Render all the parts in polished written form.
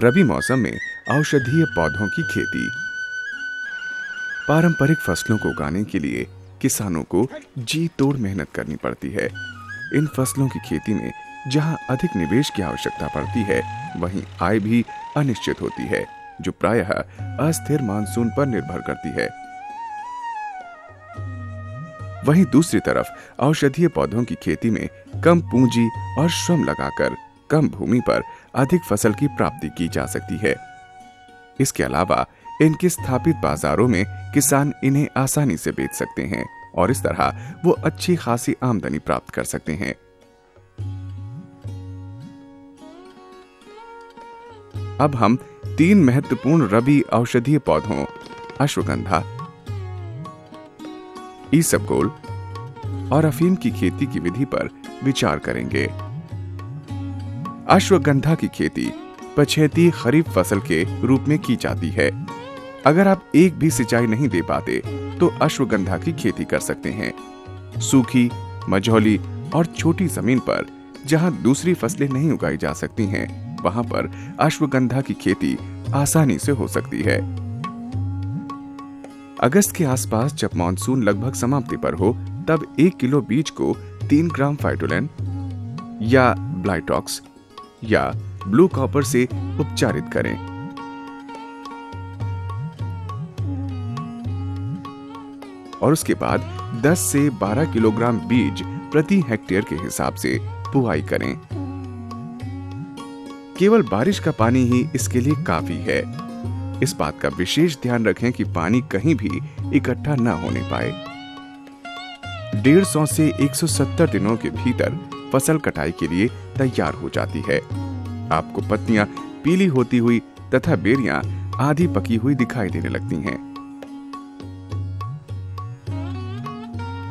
रबी मौसम में औषधीय पौधों की खेती। पारंपरिक फसलों को उगाने के लिए किसानों को जी तोड़ मेहनत करनी पड़ती है। इन फसलों की खेती में जहां अधिक निवेश की आवश्यकता पड़ती है, वहीं आय भी अनिश्चित होती है, जो प्रायः अस्थिर मानसून पर निर्भर करती है। वहीं दूसरी तरफ औषधीय पौधों की खेती में कम पूंजी और श्रम लगाकर कम भूमि पर अधिक फसल की प्राप्ति की जा सकती है। इसके अलावा इनके स्थापित बाजारों में किसान इन्हें आसानी से बेच सकते हैं और इस तरह वो अच्छी खासी आमदनी प्राप्त कर सकते हैं। अब हम 3 महत्वपूर्ण रबी औषधीय पौधों अश्वगंधा, ईसबगोल और अफीम की खेती की विधि पर विचार करेंगे। अश्वगंधा की खेती पछेती खरीफ फसल के रूप में की जाती है। अगर आप एक भी सिंचाई नहीं दे पाते तो अश्वगंधा की खेती कर सकते हैं। सूखी, मझौली और छोटी जमीन पर जहां दूसरी फसलें नहीं उगाई जा सकती हैं, वहां पर अश्वगंधा की खेती आसानी से हो सकती है। अगस्त के आसपास जब मानसून लगभग समाप्ति पर हो, तब 1 किलो बीज को 3 ग्राम फाइटोलेन या ब्लाइटॉक्स या ब्लू कॉपर से उपचारित करें। और उसके बाद 10 से 12 किलोग्राम बीज प्रति हेक्टेयर के हिसाब से बुआई करें। केवल बारिश का पानी ही इसके लिए काफी है। इस बात का विशेष ध्यान रखें कि पानी कहीं भी इकट्ठा न होने पाए। 150 से 170 दिनों के भीतर फसल कटाई के लिए तैयार हो जाती है। आपको पत्तियां पीली होती हुई तथा बेरियां आधी पकी हुई दिखाई देने लगती हैं।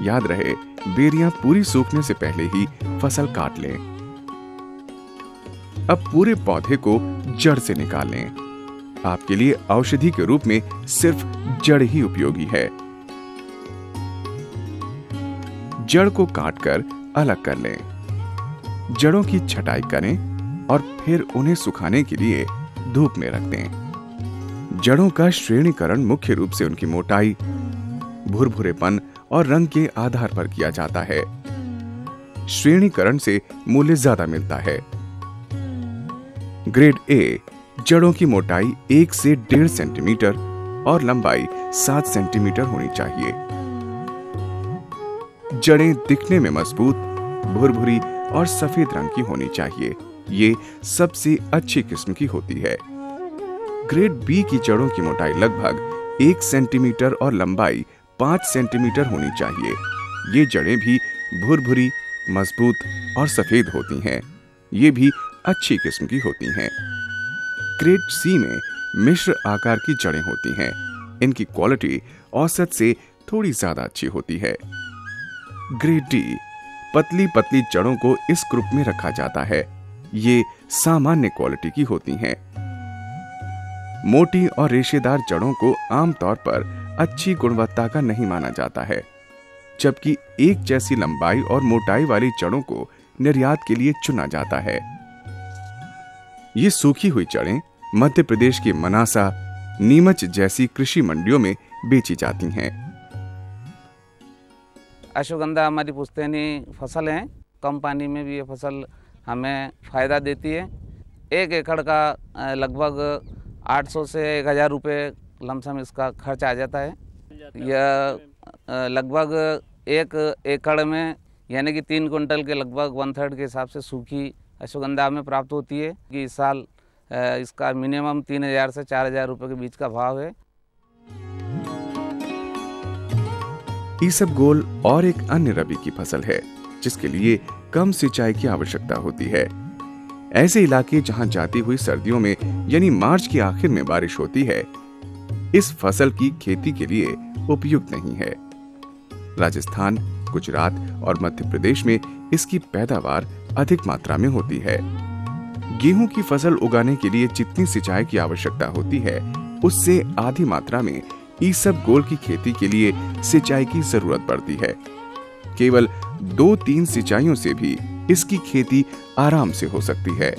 याद रहे, बेरियां पूरी सूखने से पहले ही फसल काट लें। अब पूरे पौधे को जड़ से निकाल लें। आपके लिए औषधि के रूप में सिर्फ जड़ ही उपयोगी है। जड़ को काटकर अलग कर लें। जड़ों की छटाई करें और फिर उन्हें सुखाने के लिए धूप में रख दें। जड़ों का श्रेणीकरण मुख्य रूप से उनकी मोटाई, भुरभुरेपन और रंग के आधार पर किया जाता है। श्रेणीकरण से मूल्य ज्यादा मिलता है। ग्रेड ए जड़ों की मोटाई 1 से 1.5 सेंटीमीटर और लंबाई 7 सेंटीमीटर होनी चाहिए। जड़ें दिखने में मजबूत, भुरभुरी और सफेद रंग की होनी चाहिए। ये सबसे अच्छी किस्म की होती है। ग्रेड बी की जड़ों की मोटाई लगभग 1 सेंटीमीटर और लंबाई 5 सेंटीमीटर होनी चाहिए। ये जड़ें भी भुरभुरी, मजबूत और सफेद होती हैं। ये भी अच्छी किस्म की होती हैं। ग्रेड सी में मिश्र आकार की जड़ें होती हैं। इनकी क्वालिटी औसत से थोड़ी ज्यादा अच्छी होती है। ग्रेड डी पतली पतली जड़ों को इस ग्रुप में रखा जाता है। ये सामान्य क्वालिटी की होती हैं। मोटी और रेशेदार जड़ों को आमतौर पर अच्छी गुणवत्ता का नहीं माना जाता है, जबकि एक जैसी लंबाई और मोटाई वाली जड़ों को निर्यात के लिए चुना जाता है। ये सूखी हुई जड़ें मध्य प्रदेश के मनासा, नीमच जैसी कृषि मंडियों में बेची जाती हैं। अश्वगंधा हमारी पुश्तैनी फसल है। कम पानी में भी ये फसल हमें फ़ायदा देती है। 1 एकड़ का लगभग 800 से 1000 रुपये लमसम इसका खर्च आ जाता है। यह लगभग 1 एकड़ में यानी कि 3 कुंटल के लगभग 1/3 के हिसाब से सूखी अश्वगंधा हमें प्राप्त होती है कि इस साल इसका मिनिमम 3000 से 4000 रुपये के बीच का भाव है। ईसबगोल और एक अन्य रबी की फसल है जिसके लिए कम सिंचाई की आवश्यकता होती है। ऐसे इलाके जहां जाती हुई सर्दियों में यानी मार्च के आखिर में बारिश होती है, इस फसल की खेती के लिए उपयुक्त नहीं है। राजस्थान, गुजरात और मध्य प्रदेश में इसकी पैदावार अधिक मात्रा में होती है। गेहूं की फसल उगाने के लिए जितनी सिंचाई की आवश्यकता होती है, उससे आधी मात्रा में ईसबगोल की खेती के लिए सिंचाई की जरूरत पड़ती है। केवल 2-3 सिंचाइयों से भी इसकी खेती आराम से हो सकती है।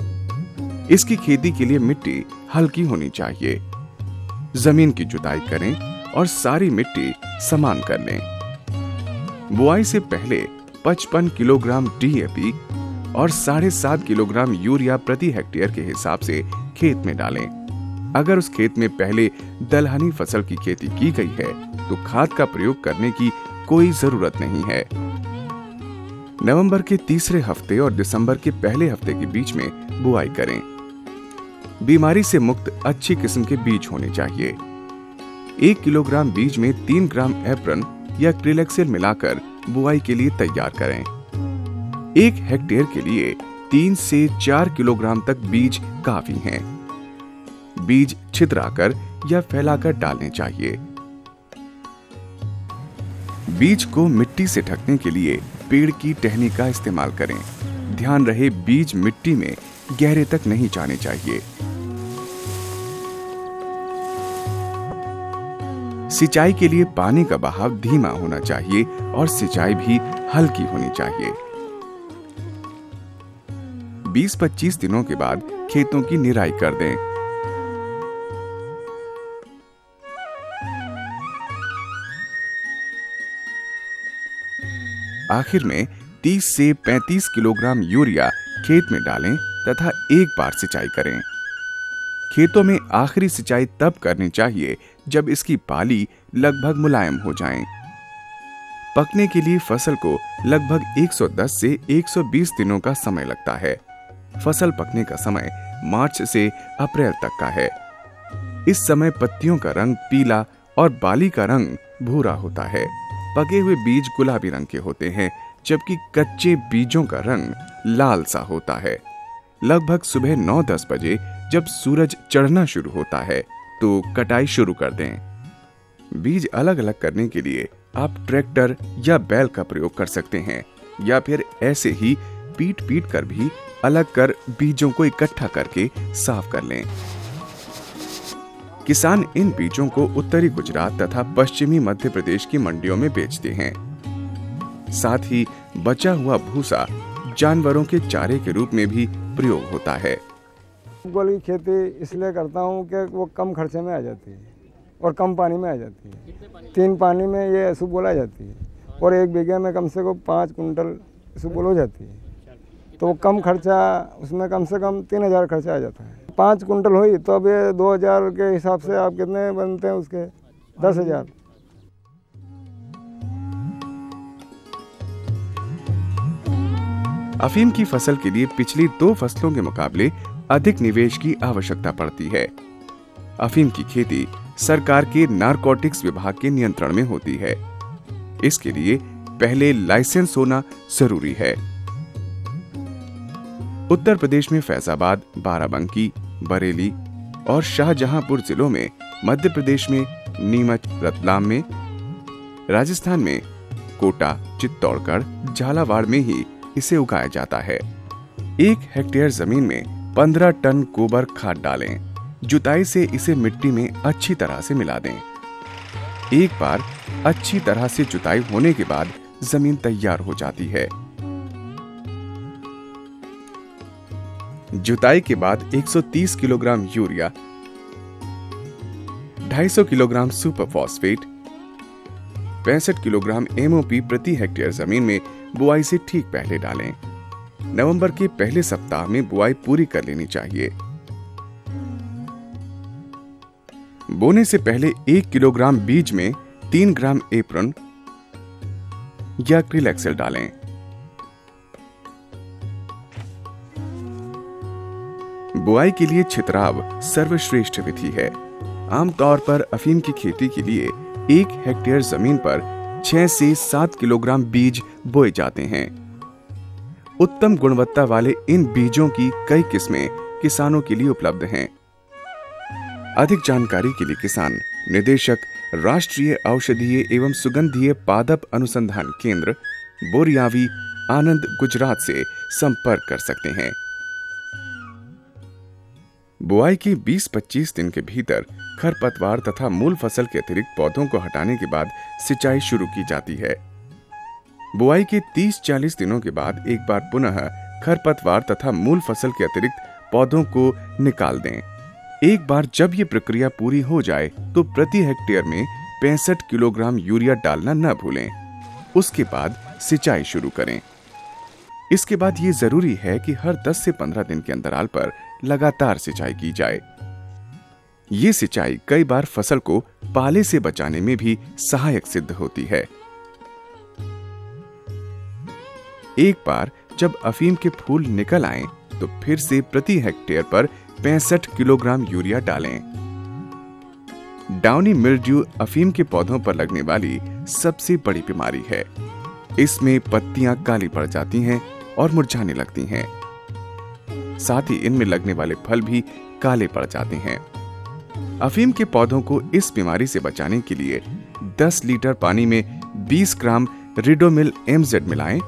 इसकी खेती के लिए मिट्टी हल्की होनी चाहिए। जमीन की जुताई करें और सारी मिट्टी समान कर लें। बुआई से पहले 55 किलोग्राम DAP और 7.5 किलोग्राम यूरिया प्रति हेक्टेयर के हिसाब से खेत में डालें। अगर उस खेत में पहले दलहनी फसल की खेती की गई है तो खाद का प्रयोग करने की कोई जरूरत नहीं है। नवंबर के तीसरे हफ्ते और दिसंबर के पहले हफ्ते के बीच में बुआई करें। बीमारी से मुक्त अच्छी किस्म के बीज होने चाहिए। 1 किलोग्राम बीज में 3 ग्राम एप्रन या क्रिलेक्सिल मिलाकर बुआई के लिए तैयार करें। 1 हेक्टेयर के लिए 3 से 4 किलोग्राम तक बीज काफी हैं। बीज छितराकर या फैलाकर डालने चाहिए। बीज को मिट्टी से ढकने के लिए पेड़ की टहनी का इस्तेमाल करें। ध्यान रहे बीज मिट्टी में गहरे तक नहीं जाने चाहिए। सिंचाई के लिए पानी का बहाव धीमा होना चाहिए और सिंचाई भी हल्की होनी चाहिए। 20-25 दिनों के बाद खेतों की निराई कर दें। आखिर में 30 से 35 किलोग्राम यूरिया खेत में डालें तथा एक बार सिंचाई करें। खेतों में आखिरी सिंचाई तब करनी चाहिए जब इसकी पाली लगभग मुलायम हो जाएं। पकने के लिए फसल को लगभग 110 से 120 दिनों का समय लगता है। फसल पकने का समय मार्च से अप्रैल तक का है। इस समय पत्तियों का रंग पीला और बाली का रंग भूरा होता है। पके हुए बीज गुलाबी रंग के होते हैं, जबकि कच्चे बीजों का रंग लाल सा होता है। लगभग सुबह 9-10 बजे जब सूरज चढ़ना शुरू होता है तो कटाई शुरू कर दें। बीज अलग अलग करने के लिए आप ट्रैक्टर या बैल का प्रयोग कर सकते हैं या फिर ऐसे ही पीट कर भी अलग कर बीजों को इकट्ठा करके साफ कर लें। किसान इन बीजों को उत्तरी गुजरात तथा पश्चिमी मध्य प्रदेश की मंडियों में बेचते हैं। साथ ही बचा हुआ भूसा जानवरों के चारे के रूप में भी प्रयोग होता है। इसबगोल की खेती इसलिए करता हूँ कि वो कम खर्चे में आ जाती है और कम पानी में आ जाती है। 3 पानी में ये इसबगोल आ जाती है और 1 बीघे में कम से कम 5 कुंटल इसबगोल हो जाती है। तो वो कम खर्चा, उसमें कम से कम 3000 खर्चा आ जाता है। 5 कुंटल हुई तो अब ये 2000 के हिसाब से आप कितने बनते हैं उसके 10,000। अफीम की फसल के लिए पिछली 2 फसलों के मुकाबले अधिक निवेश की आवश्यकता पड़ती है। अफीम की खेती सरकार के नारकोटिक्स विभाग के नियंत्रण में होती है। इसके लिए पहले लाइसेंस होना जरूरी है। उत्तर प्रदेश में फैजाबाद, बाराबंकी, बरेली और शाहजहांपुर जिलों में, मध्य प्रदेश में नीमच, रतलाम में, राजस्थान में कोटा, चित्तौड़गढ़, झालावाड़ में ही इसे उगाया जाता है। 1 हेक्टेयर जमीन में 15 टन गोबर खाद डालें। जुताई से इसे मिट्टी में अच्छी तरह से मिला दें। एक बार अच्छी तरह से जुताई होने के बाद जमीन तैयार हो जाती है। जुताई के बाद 130 kilogram urea, 250 kilogram super phosphate, 65 kilogram MOP प्रति हेक्टेयर जमीन में बुआई से ठीक पहले डालें। नवंबर के पहले सप्ताह में बुआई पूरी कर लेनी चाहिए। बोने से पहले 1 किलोग्राम बीज में 3 ग्राम एप्रन या क्रिलेक्सिल डालें। बुआई के लिए छितराव सर्वश्रेष्ठ विधि है। आमतौर पर अफीम की खेती के लिए 1 हेक्टेयर जमीन पर 6 से 7 किलोग्राम बीज बोए जाते हैं। उत्तम गुणवत्ता वाले इन बीजों की कई किस्में किसानों के लिए उपलब्ध हैं। अधिक जानकारी के लिए किसान निदेशक, राष्ट्रीय औषधीय एवं सुगंधीय पादप अनुसंधान केंद्र, बोरियावी, आनंद, गुजरात से संपर्क कर सकते हैं। बुआई के 20-25 दिन के भीतर खरपतवार तथा मूल फसल के अतिरिक्त पौधों को हटाने के बाद सिंचाई शुरू की जाती है। बुआई के 30-40 दिनों के बाद एक बार पुनः खरपतवार तथा मूल फसल के अतिरिक्त पौधों को निकाल दें। एक बार जब ये प्रक्रिया पूरी हो जाए तो प्रति हेक्टेयर में 65 किलोग्राम यूरिया डालना न भूलें। उसके बाद सिंचाई शुरू करें। इसके बाद ये जरूरी है कि हर 10 से 15 दिन के अंतराल पर लगातार सिंचाई की जाए। ये सिंचाई कई बार फसल को पाले से बचाने में भी सहायक सिद्ध होती है। एक बार जब अफीम के फूल निकल आएं, तो फिर से प्रति हेक्टेयर पर 65 किलोग्राम यूरिया डालें। डाउनी मिल्ड्यू अफीम के पौधों पर लगने वाली सबसे बड़ी बीमारी है। इसमें पत्तियां काली पड़ जाती हैं और मुरझाने लगती हैं। साथ ही इनमें लगने वाले फल भी काले पड़ जाते हैं। अफीम के पौधों को इस बीमारी से बचाने के लिए 10 लीटर पानी में 20 ग्राम रिडोमिल MZ मिलाएं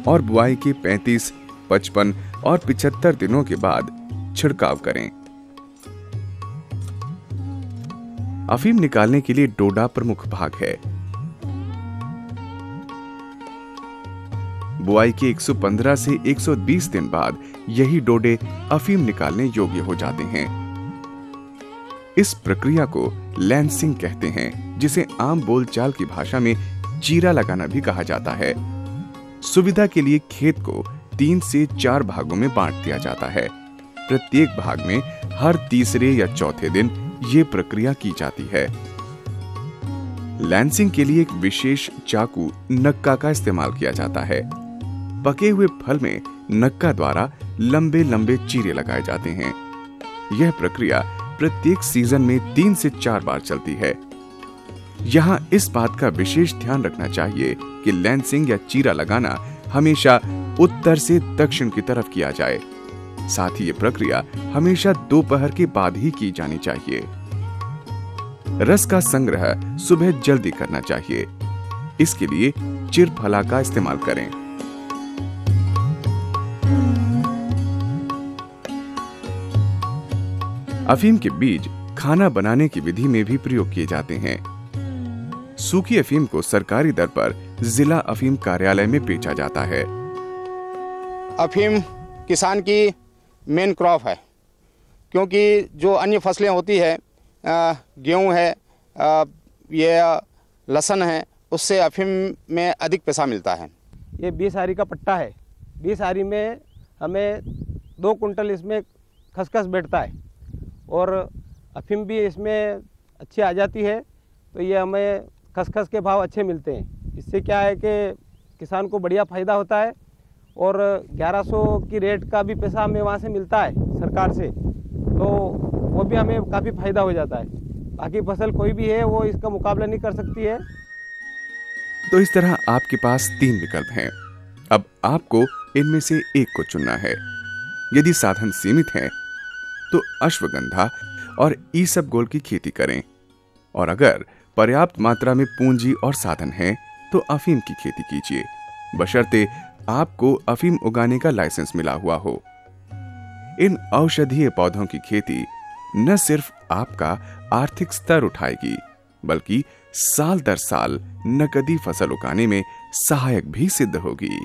और बुआई के 35, 55 और 75 दिनों के बाद छिड़काव करें। अफीम निकालने के लिए डोडा प्रमुख भाग है। बुआई के 115 से 120 दिन बाद यही डोडे अफीम निकालने योग्य हो जाते हैं। इस प्रक्रिया को लैंसिंग कहते हैं, जिसे आम बोलचाल की भाषा में चीरा लगाना भी कहा जाता है। सुविधा के लिए खेत को 3 से 4 भागों में बांट दिया जाता है। प्रत्येक भाग में हर तीसरे या चौथे दिन ये प्रक्रिया की जाती है। लैंसिंग के लिए एक विशेष चाकू नक्का का इस्तेमाल किया जाता है। पके हुए फल में नक्का द्वारा लंबे लंबे चीरे लगाए जाते हैं। यह प्रक्रिया प्रत्येक सीजन में 3 से 4 बार चलती है। यहाँ इस बात का विशेष ध्यान रखना चाहिए कि लैंसिंग या चीरा लगाना हमेशा उत्तर से दक्षिण की तरफ किया जाए। साथ ही ये प्रक्रिया हमेशा दोपहर के बाद ही की जानी चाहिए। रस का संग्रह सुबह जल्दी करना चाहिए। इसके लिए चिरफला का इस्तेमाल करें। अफीम के बीज खाना बनाने की विधि में भी प्रयोग किए जाते हैं। सूखी अफीम को सरकारी दर पर जिला अफीम कार्यालय में बेचा जाता है। अफीम किसान की मेन क्रॉप है, क्योंकि जो अन्य फसलें होती है, गेहूं है, ये लहसुन है, उससे अफीम में अधिक पैसा मिलता है। ये 20 आरी का पट्टा है। 20 आरी में हमें 2 कुंटल इसमें खसखस बैठता है और अफीम भी इसमें अच्छी आ जाती है। तो ये हमें खसखस के भाव अच्छे मिलते हैं। इससे क्या है कि किसान को बढ़िया फ़ायदा होता है और 1100 की रेट का भी पैसा हमें वहाँ से मिलता है सरकार से, तो वो भी हमें काफ़ी फ़ायदा हो जाता है। बाकी फसल कोई भी है वो इसका मुकाबला नहीं कर सकती है। तो इस तरह आपके पास 3 विकल्प हैं। अब आपको इनमें से एक को चुनना है। यदि साधन सीमित हैं, तो अश्वगंधा और ईसबगोल की खेती करें, और अगर पर्याप्त मात्रा में पूंजी और साधन हैं, तो अफीम की खेती कीजिए, बशर्ते आपको अफीम उगाने का लाइसेंस मिला हुआ हो। इन औषधीय पौधों की खेती न सिर्फ आपका आर्थिक स्तर उठाएगी, बल्कि साल दर साल नकदी फसल उगाने में सहायक भी सिद्ध होगी।